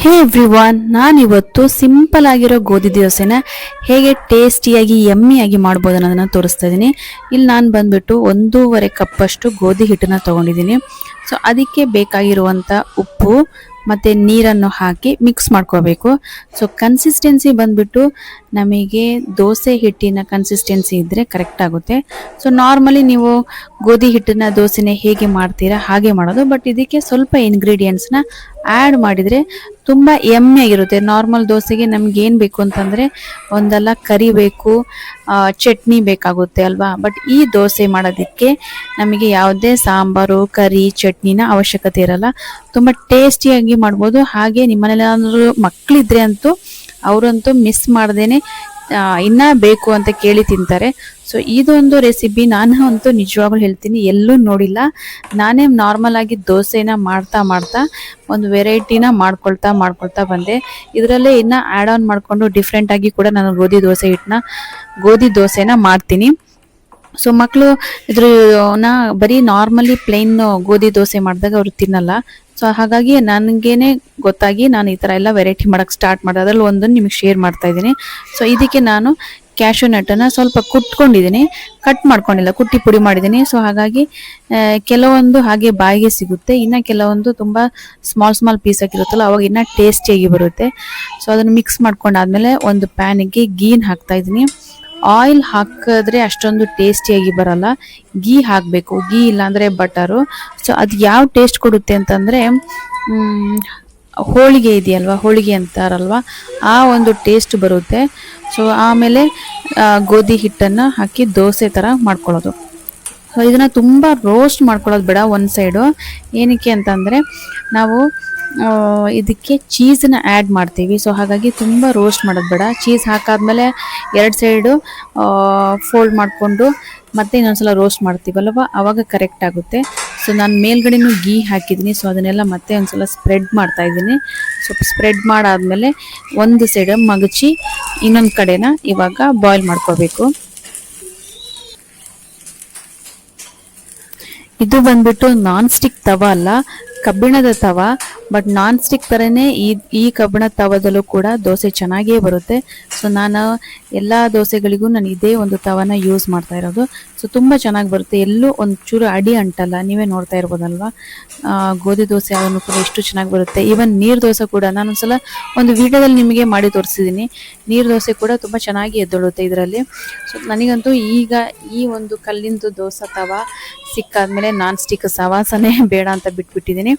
ಹೇ everyone, ನಾನಿವತ್ತು simple ಆಗಿರೋ ಗೋಧಿ ದೋಸೆನ ಹೇಗೆ ಟೇಸ್ಟಿಯಾಗಿ ಯಮ್ಮಿಯಾಗಿ ಮಾಡ್ಬೋದು ಅನ್ನೋದನ್ನ ತೋರಿಸ್ತಾ ಇದ್ದೀನಿ. ಇಲ್ಲಿ ನಾನು ಬಂದ್ಬಿಟ್ಟು 1.5 ಕಪ್ಪಷ್ಟು ಗೋಧಿ ಹಿಟ್ಟನ್ನ ತೊಗೊಂಡಿದ್ದೀನಿ. ಸೊ ಅದಕ್ಕೆ ಬೇಕಾಗಿರುವಂಥ ಉಪ್ಪು ಮತ್ತು ನೀರನ್ನು ಹಾಕಿ ಮಿಕ್ಸ್ ಮಾಡ್ಕೋಬೇಕು. ಸೊ ಕನ್ಸಿಸ್ಟೆನ್ಸಿ ಬಂದ್ಬಿಟ್ಟು ನಮಗೆ ದೋಸೆ ಹಿಟ್ಟಿನ ಕನ್ಸಿಸ್ಟೆನ್ಸಿ ಇದ್ದರೆ ಕರೆಕ್ಟ್ ಆಗುತ್ತೆ. ಸೊ ನಾರ್ಮಲಿ ನೀವು ಗೋಧಿ ಹಿಟ್ಟನ್ನ ದೋಸೆನ ಹೇಗೆ ಮಾಡ್ತೀರಾ ಹಾಗೆ ಮಾಡೋದು, ಬಟ್ ಇದಕ್ಕೆ ಸ್ವಲ್ಪ ಇಂಗ್ರೀಡಿಯೆಂಟ್ಸ್ನ ಆ್ಯಡ್ ಮಾಡಿದರೆ ತುಂಬ ಯಮ್ಮಿಯಾಗಿರುತ್ತೆ. ನಾರ್ಮಲ್ ದೋಸೆಗೆ ನಮ್ಗೆ ಏನು ಬೇಕು ಅಂತಂದರೆ ಒಂದೆಲ್ಲ ಕರಿ ಬೇಕು, ಚಟ್ನಿ ಬೇಕಾಗುತ್ತೆ ಅಲ್ವಾ. ಬಟ್ ಈ ದೋಸೆ ಮಾಡೋದಕ್ಕೆ ನಮಗೆ ಯಾವುದೇ ಸಾಂಬಾರು ಕರಿ ಚಟ್ನಿನ ಅವಶ್ಯಕತೆ ಇರಲ್ಲ. ತುಂಬ ಟೇಸ್ಟಿಯಾಗಿ ಮಾಡ್ಬೋದು. ಹಾಗೆ ನಿಮ್ಮನೇಲಿ ಏನಾದರೂ ಮಕ್ಕಳಿದ್ರೆ ಅಂತೂ ಅವರಂತೂ ಮಿಸ್ ಮಾಡ್ದೇನೆ ಇನ್ನೂ ಬೇಕು ಅಂತ ಕೇಳಿ ತಿಂತಾರೆ. ಸೊ ಇದೊಂದು ರೆಸಿಪಿ ನಾನು ಅಂತೂ ನಿಜವಾಗ್ಲೂ ಹೇಳ್ತೀನಿ, ಎಲ್ಲೂ ನೋಡಿಲ್ಲ. ನಾನೇ ನಾರ್ಮಲ್ ಆಗಿ ದೋಸೆನ ಮಾಡ್ತಾ ಒಂದು ವೆರೈಟಿನ ಮಾಡ್ಕೊಳ್ತಾ ಬಂದೆ. ಇದರಲ್ಲೇ ಇನ್ನು ಆ್ಯಡ್ ಆನ್ ಮಾಡಿಕೊಂಡು ಡಿಫ್ರೆಂಟಾಗಿ ಕೂಡ ನಾನು ಗೋಧಿ ದೋಸೆನ ಮಾಡ್ತೀನಿ. ಸೊ ಮಕ್ಕಳು ಇದ್ರನ್ನ ಬರೀ ನಾರ್ಮಲಿ ಪ್ಲೇನ್ ಗೋಧಿ ದೋಸೆ ಮಾಡಿದಾಗ ಅವರು ತಿನ್ನಲ್ಲ. ಸೊ ಹಾಗಾಗಿ ನನಗೇನೆ ಗೊತ್ತಾಗಿ ನಾನು ಈ ಥರ ಎಲ್ಲ ವೆರೈಟಿ ಮಾಡೋಕ್ಕೆ ಸ್ಟಾರ್ಟ್ ಮಾಡಿದೆ. ಅದರಲ್ಲಿ ಒಂದನ್ನು ನಿಮಗೆ ಶೇರ್ ಮಾಡ್ತಾ ಇದ್ದೀನಿ. ಸೊ ಇದಕ್ಕೆ ನಾನು ಕ್ಯಾಶು ನಟ್ಟನ್ನು ಸ್ವಲ್ಪ ಕುಟ್ಕೊಂಡಿದ್ದೀನಿ, ಕಟ್ ಮಾಡ್ಕೊಂಡಿಲ್ಲ, ಕುಟ್ಟಿ ಪುಡಿ ಮಾಡಿದ್ದೀನಿ. ಸೊ ಹಾಗಾಗಿ ಕೆಲವೊಂದು ಹಾಗೆ ಬಾಯಿಗೆ ಸಿಗುತ್ತೆ, ಇನ್ನು ಕೆಲವೊಂದು ತುಂಬ ಸ್ಮಾಲ್ ಪೀಸ್ ಆಗಿರುತ್ತಲ್ಲ ಅವಾಗ ಇನ್ನೂ ಟೇಸ್ಟಿಯಾಗಿ ಬರುತ್ತೆ. ಸೊ ಅದನ್ನು ಮಿಕ್ಸ್ ಮಾಡ್ಕೊಂಡಾದ್ಮೇಲೆ ಒಂದು ಪ್ಯಾನಿಗೆ ಗೀನ್ ಹಾಕ್ತಾ ಇದ್ದೀನಿ. ಆಯಿಲ್ ಹಾಕಿದ್ರೆ ಅಷ್ಟೊಂದು ಟೇಸ್ಟಿಯಾಗಿ ಬರಲ್ಲ, ಗೀ ಹಾಕಬೇಕು. ಗೀ ಇಲ್ಲಾಂದರೆ ಬಟರು. ಸೊ ಅದು ಯಾವ ಟೇಸ್ಟ್ ಕೊಡುತ್ತೆ ಅಂತಂದರೆ ಹೋಳಿಗೆ ಇದೆಯಲ್ವ, ಹೋಳಿಗೆ ಅಂತಾರಲ್ವ, ಆ ಒಂದು ಟೇಸ್ಟ್ ಬರುತ್ತೆ. ಸೊ ಆಮೇಲೆ ಗೋಧಿ ಹಿಟ್ಟನ್ನು ಹಾಕಿ ದೋಸೆ ಥರ ಮಾಡ್ಕೊಳ್ಳೋದು. ಸೊ ಇದನ್ನು ತುಂಬ ರೋಸ್ಟ್ ಮಾಡ್ಕೊಳ್ಳೋದು ಬೇಡ ಒಂದು ಸೈಡು. ಏನಕ್ಕೆ ಅಂತಂದರೆ ನಾವು ಇದಕ್ಕೆ ಚೀಸನ್ನ ಆ್ಯಡ್ ಮಾಡ್ತೀವಿ. ಸೊ ಹಾಗಾಗಿ ತುಂಬ ರೋಸ್ಟ್ ಮಾಡೋದು ಬೇಡ. ಚೀಸ್ ಹಾಕಾದ್ಮೇಲೆ 2 ಸೈಡು ಫೋಲ್ಡ್ ಮಾಡಿಕೊಂಡು ಮತ್ತೆ ಇನ್ನೊಂದ್ಸಲ ರೋಸ್ಟ್ ಮಾಡ್ತೀವಲ್ವ ಆವಾಗ ಕರೆಕ್ಟ್ ಆಗುತ್ತೆ. ಸೊ ನಾನು ಮೇಲ್ಗಡೆನೂ ಗೀ ಹಾಕಿದ್ದೀನಿ. ಸೊ ಅದನ್ನೆಲ್ಲ ಮತ್ತೆ ಒಂದ್ಸಲ ಸ್ಪ್ರೆಡ್ ಮಾಡ್ತಾ ಇದ್ದೀನಿ. ಸೊ ಸ್ಪ್ರೆಡ್ ಮಾಡಾದ್ಮೇಲೆ ಒಂದು ಸೈಡ್ ಮಗಚಿ ಇನ್ನೊಂದು ಕಡೆನ ಇವಾಗ ಬಾಯ್ಲ್ ಮಾಡ್ಕೋಬೇಕು. ಇದು ಬಂದ್ಬಿಟ್ಟು ನಾನ್ ಸ್ಟಿಕ್ ತವ ಅಲ್ಲ, ಕಬ್ಬಿಣದ ತವ. ಬಟ್ ನಾನ್ ಸ್ಟಿಕ್ ಥರನೇ ಈ ಕಬ್ಬಿಣದ ತವದಲ್ಲೂ ಕೂಡ ದೋಸೆ ಚೆನ್ನಾಗೇ ಬರುತ್ತೆ. ಸೊ ನಾನು ಎಲ್ಲ ದೋಸೆಗಳಿಗೂ ನಾನು ಇದೇ ಒಂದು ತವನ ಯೂಸ್ ಮಾಡ್ತಾ ಇರೋದು. ಸೊ ತುಂಬ ಚೆನ್ನಾಗಿ ಬರುತ್ತೆ, ಎಲ್ಲೂ ಒಂಚೂರು ಅಡಿ ಅಂಟಲ್ಲ. ನೀವೇ ನೋಡ್ತಾ ಇರ್ಬೋದಲ್ವಾ ಗೋಧಿ ದೋಸೆ ಅದನ್ನು ಕೂಡ ಎಷ್ಟು ಚೆನ್ನಾಗಿ ಬರುತ್ತೆ. ಈವನ್ ನೀರು ದೋಸೆ ಕೂಡ ನಾನೊಂದ್ಸಲ ಒಂದು ವಿಡಿಯೋದಲ್ಲಿ ನಿಮಗೆ ಮಾಡಿ ತೋರಿಸಿದ್ದೀನಿ. ನೀರು ದೋಸೆ ಕೂಡ ತುಂಬ ಚೆನ್ನಾಗಿ ಎದ್ದೊಳುತ್ತೆ ಇದರಲ್ಲಿ. ಸೊ ನನಗಂತೂ ಈಗ ಈ ಒಂದು ಕಲ್ಲಿಂದು ದೋಸೆ ತವ ಸಿಕ್ಕಾದ್ಮೇಲೆ ನಾನ್ ಸ್ಟಿಕ್ ಸವಾಸನೆ ಬೇಡ ಅಂತ ಬಿಟ್ಬಿಟ್ಟಿದ್ದೀನಿ.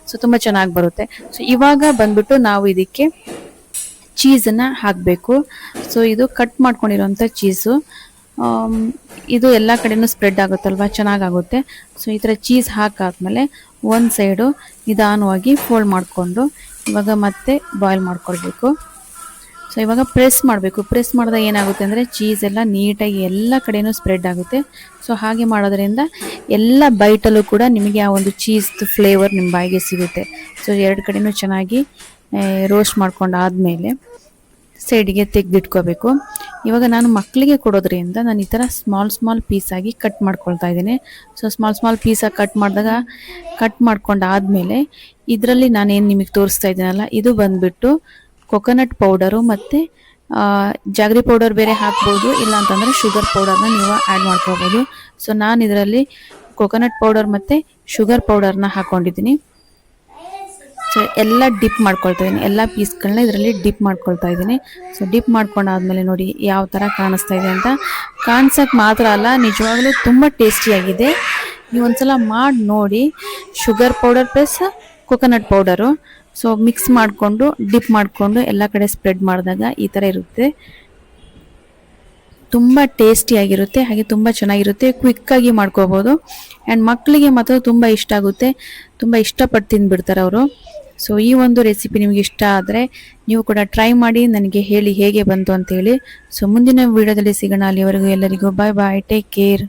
ಸೊ ತುಂಬ ಚೆನ್ನಾಗಿ ಬರುತ್ತೆ. ಸೊ ಇವಾಗ ಬಂದ್ಬಿಟ್ಟು ನಾವು ಇದಕ್ಕೆ ಚೀಸನ್ನು ಹಾಕಬೇಕು. ಸೊ ಇದು ಕಟ್ ಮಾಡ್ಕೊಂಡಿರೋಂಥ ಚೀಸು, ಇದು ಎಲ್ಲ ಕಡೆನೂ ಸ್ಪ್ರೆಡ್ ಆಗುತ್ತಲ್ವ, ಚೆನ್ನಾಗಾಗುತ್ತೆ. ಸೊ ಈ ಥರ ಚೀಸ್ ಹಾಕಾದ್ಮೇಲೆ ಒಂದು ಸೈಡು ನಿಧಾನವಾಗಿ ಫೋಲ್ಡ್ ಮಾಡಿಕೊಂಡು ಇವಾಗ ಮತ್ತೆ ಬಾಯ್ಲ್ ಮಾಡ್ಕೊಳ್ಬೇಕು. ಸೊ ಇವಾಗ ಪ್ರೆಸ್ ಮಾಡಬೇಕು. ಪ್ರೆಸ್ ಮಾಡಿದಾಗ ಏನಾಗುತ್ತೆ ಅಂದರೆ ಚೀಸ್ ಎಲ್ಲ ನೀಟಾಗಿ ಎಲ್ಲ ಕಡೆನೂ ಸ್ಪ್ರೆಡ್ ಆಗುತ್ತೆ. ಸೊ ಹಾಗೆ ಮಾಡೋದ್ರಿಂದ ಎಲ್ಲ ಬೈಟಲ್ಲೂ ಕೂಡ ನಿಮಗೆ ಆ ಒಂದು ಚೀಸ್ದು ಫ್ಲೇವರ್ ನಿಮ್ಮ ಬಾಯಿಗೆ ಸಿಗುತ್ತೆ. ಸೊ 2 ಕಡೆನೂ ಚೆನ್ನಾಗಿ ರೋಸ್ಟ್ ಮಾಡ್ಕೊಂಡಾದ್ಮೇಲೆ ಸೈಡಿಗೆ ತೆಗೆದಿಟ್ಕೋಬೇಕು. ಇವಾಗ ನಾನು ಮಕ್ಕಳಿಗೆ ಕೊಡೋದ್ರಿಂದ ನಾನು ಈ ಥರ ಸ್ಮಾಲ್ ಪೀಸಾಗಿ ಕಟ್ ಮಾಡ್ಕೊಳ್ತಾ ಇದ್ದೀನಿ. ಸೊ ಸ್ಮಾಲ್ ಪೀಸಾಗಿ ಕಟ್ ಮಾಡ್ಕೊಂಡಾದ್ಮೇಲೆ ಇದರಲ್ಲಿ ನಾನೇನು ನಿಮಗೆ ತೋರಿಸ್ತಾ ಇದ್ದೀನಲ್ಲ, ಇದು ಬಂದುಬಿಟ್ಟು ಕೊಕೊನಟ್ ಪೌಡರು ಮತ್ತು ಜಾಗ್ರಿ ಪೌಡರ್ ಬೇರೆ ಹಾಕ್ಬೋದು, ಇಲ್ಲ ಅಂತಂದರೆ ಶುಗರ್ ಪೌಡರ್ನ ನೀವು ಆ್ಯಡ್ ಮಾಡ್ಕೋಬೋದು. ಸೊ ನಾನು ಇದರಲ್ಲಿ ಕೊಕೊನಟ್ ಪೌಡರ್ ಮತ್ತು ಶುಗರ್ ಪೌಡರ್ನ ಹಾಕ್ಕೊಂಡಿದ್ದೀನಿ. ಸೊ ಎಲ್ಲ ಡಿಪ್ ಮಾಡ್ಕೊಳ್ತಾ ಇದ್ದೀನಿ, ಎಲ್ಲ ಪೀಸ್ಗಳನ್ನ ಇದರಲ್ಲಿ ಡಿಪ್ ಮಾಡ್ಕೊಳ್ತಾ ಇದ್ದೀನಿ. ಸೊ ಡಿಪ್ ಮಾಡ್ಕೊಂಡಾದ್ಮೇಲೆ ನೋಡಿ ಯಾವ ಥರ ಕಾಣಿಸ್ತಾ ಇದೆ ಅಂತ. ಕಾಣಿಸೋಕ್ಕೆ ಮಾತ್ರ ಅಲ್ಲ, ನಿಜವಾಗ್ಲೂ ತುಂಬ ಟೇಸ್ಟಿಯಾಗಿದೆ. ನೀವು ಒಂದ್ಸಲ ಮಾಡಿ ನೋಡಿ. Sugar powder plus coconut powder. So mix ಮಾಡಿಕೊಂಡು ಡಿಪ್ ಮಾಡಿಕೊಂಡು ಎಲ್ಲ ಕಡೆ ಸ್ಪ್ರೆಡ್ ಮಾಡಿದಾಗ ಈ ಥರ ಇರುತ್ತೆ. ತುಂಬ ಟೇಸ್ಟಿಯಾಗಿರುತ್ತೆ, ಹಾಗೆ ತುಂಬ ಚೆನ್ನಾಗಿರುತ್ತೆ. ಕ್ವಿಕ್ಕಾಗಿ ಮಾಡ್ಕೋಬೋದು. ಆ್ಯಂಡ್ ಮಕ್ಕಳಿಗೆ ಮಾತ್ರ ತುಂಬ ಇಷ್ಟ ಆಗುತ್ತೆ, ತುಂಬ ಇಷ್ಟಪಟ್ಟು ತಿಂದುಬಿಡ್ತಾರೆ ಅವರು. ಸೊ ಈ ಒಂದು ರೆಸಿಪಿ ನಿಮಗೆ ಇಷ್ಟ ಆದರೆ ನೀವು ಕೂಡ ಟ್ರೈ ಮಾಡಿ, ನನಗೆ ಹೇಳಿ ಹೇಗೆ ಬಂತು ಅಂತೇಳಿ. ಸೊ ಮುಂದಿನ ವಿಡಿಯೋದಲ್ಲಿ ಸಿಗೋಣ. ಅಲ್ಲಿವರೆಗೂ ಎಲ್ಲರಿಗೂ ಬಾಯ್, ಟೇಕ್ ಕೇರ್.